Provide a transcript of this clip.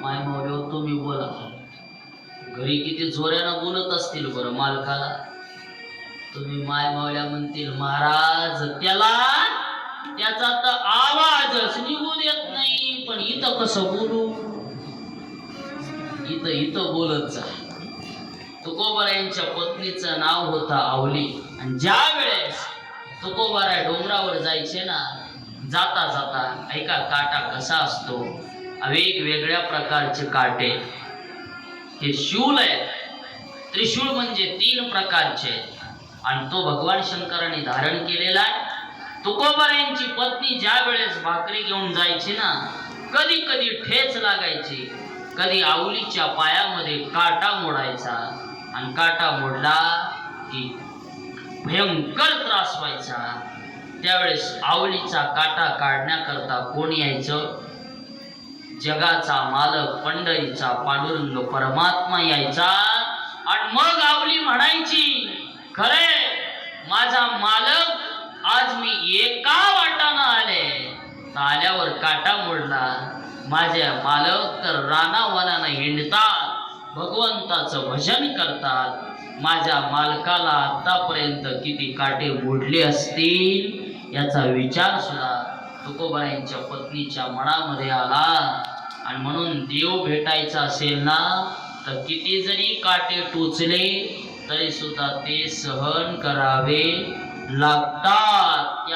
माय मावले तुम्ही बोला. घरी किती जोऱ्यानं बोलत असतील बरं मालकाला. तुम्ही माय मावल्या म्हणतील महाराज त्याचा तर आवाजच निघू देत नाही, पण इथं कसं बोलू. इथं बोलत जा. तुकोबारायांच्या पत्नीचं नाव होतं आवली. आणि ज्या वेळेस तुकोबाराय डोंगरावर जायचे ना, जाता जाता ऐका काटा कसा असतो. वेगवेगळ्या प्रकारचे काटे हे शूल आहेत. त्रिशूळ म्हणजे 3 प्रकारचे, आणि तो भगवान शंकराने धारण केलेला आहे. तुकोबारायांची पत्नी ज्या वेळेस भाकरी घेऊन जायची ना, कधी कधी ठेच लागायची, कधी आवलीच्या पायामध्ये काटा मोडायचा, आणि काटा मोडला की भयंकर त्रास व्हायचा. त्यावेळेस आवलीचा काटा काढण्याकरता कोण यायचं? जगाचा मालक पंढरीचा पांडुरंग परमात्मा यायचा. आणि मग आवली म्हणायची, खरे माझा मालक आज मी एका वाटानं आले. आल्यावर काटा मोडला. माझ्या मालक तर रानावनानं हिंडतात, भगवंताचं भजन करतात. माझ्या मालकाला आतापर्यंत किती काटे मोडले असतील याचा विचार सुद्धा तुकोबारायांच्या पत्नीच्या मनामध्ये आला. आणि म्हणून देव भेटायचा असेल ना, तर किती जरी काटे टोचले तरी सुद्धा ते सहन करावे लागतात.